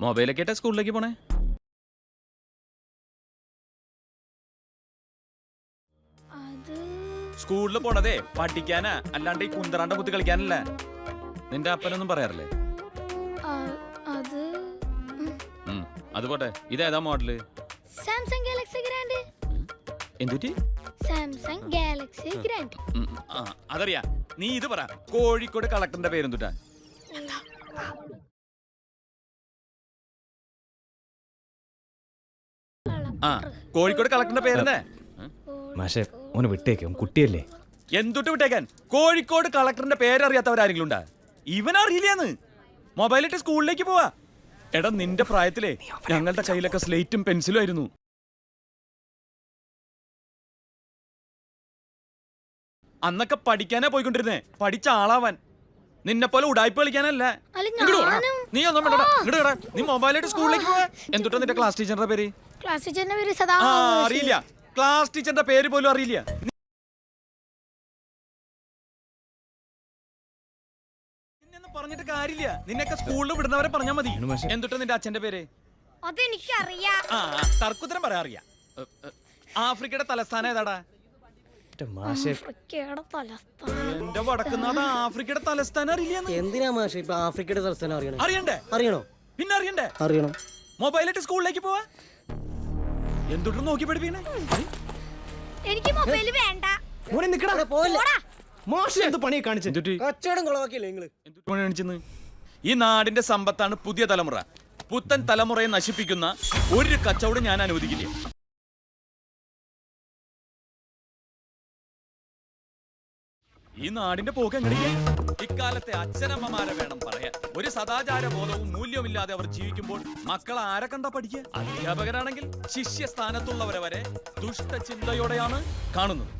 മൊബൈലൊക്കെ ആയിട്ടാ സ്കൂളിലേക്ക് പോണേ? സ്കൂളിൽ പോണതേ പഠിക്കാനാ, അല്ലാണ്ട് ഈ കുന്തറാണ്ട കുത്തി കളിക്കാനല്ല. നിന്റെ അപ്പനൊന്നും പറയാറില്ലേ? അതുപോട്ടെ, ഇതേതാ മോഡല്? Samsung Galaxy Grand. എന്തുറ്റി? Samsung Galaxy Grand. അതറിയാ. നീ ഇത് പറ, കോഴിക്കോട് കളക്ടറിന്റെ പേരെന്തുട്ടാ? കോഴിക്കോട് കളക്ടറിന്റെ പേരെന്നെ? മാഷെ ഓനെ വിട്ടേക്കും, കുട്ടിയല്ലേ. എന്തുട്ട് വിട്ടേക്കാൻ? കോഴിക്കോട് കളക്ടറിന്റെ പേരറിയാത്തവരാരെങ്കിലും ഉണ്ടാ? ഇവനറിയില്ലാന്ന്. മൊബൈലിട്ട് സ്കൂളിലേക്ക് പോവാ. എടാ, നിന്റെ പ്രായത്തിലേ ഞങ്ങളുടെ കയ്യിലൊക്കെ സ്ലേറ്റും പെൻസിലും ആയിരുന്നു. അന്നൊക്കെ പഠിക്കാനാ പോയിക്കൊണ്ടിരുന്നേ, പഠിച്ച ആളാവാൻ. നിന്നെ പോലെ ഉടായ്പ കളിക്കാനല്ല. നീ ഒന്നും വേണ്ട, നീ മൊബൈലായിട്ട് സ്കൂളിലേക്ക് പോവാ. എന്തുട്ടാ നിന്റെ ക്ലാസ് ടീച്ചറിന്റെ പേര്? ക്ലാസ് ടീച്ചറിന്റെ പേര് സദാ. അറിയില്ല, ക്ലാസ് ടീച്ചറിന്റെ പേര് പോലും അറിയില്ല. പറഞ്ഞിട്ട് കാര്യമില്ല, നിന്നൊക്കെ സ്കൂളിൽ വിടുന്നവരെ പറഞ്ഞാ മതി. എന്തുട്ടാ നിന്റെ അച്ഛന്റെ പേര്? അതെനിക്കറിയാം. തർക്കുത്തരം പറയാറിയാ. ആഫ്രിക്കയുടെ തലസ്ഥാനം ഏതാടാ? എന്റെ വടക്കുന്നാഥ, ആഫ്രിക്കയുടെ തലസ്ഥാനം അറിയില്ല. എന്തിനാ മാഷെ ഇപ്പൊ ആഫ്രിക്കയുടെ തലസ്ഥാനം അറിയണേ? അറിയണോ? പിന്നെ അറിയണം. മൊബൈലായിട്ട് സ്കൂളിലേക്ക് പോവാ. എന്തുട്ട് നോക്കി പഠിപ്പിക്കണേ? എനിക്ക് മൊബൈൽ വേണ്ട. ഈ നാടിന്റെ സമ്പത്താണ് പുതിയ തലമുറ. പുത്തൻ തലമുറയെ നശിപ്പിക്കുന്ന ഒരു കച്ചവടം ഞാൻ അനുവദിക്കില്ല. ഈ നാടിന്റെ പോക്ക് എങ്ങനെയാ? ഇക്കാലത്തെ അച്ഛനമ്മമാരെ വേണം പറയാൻ. ഒരു സദാചാര ബോധവും മൂല്യമില്ലാതെ അവർ ജീവിക്കുമ്പോൾ മക്കൾ ആരെ കണ്ടാ പഠിക്കുക? അധ്യാപകരാണെങ്കിൽ ശിഷ്യസ്ഥാനത്തുള്ളവരെ വരെ ദുഷ്ടചിന്തയോടെയാണ് കാണുന്നത്.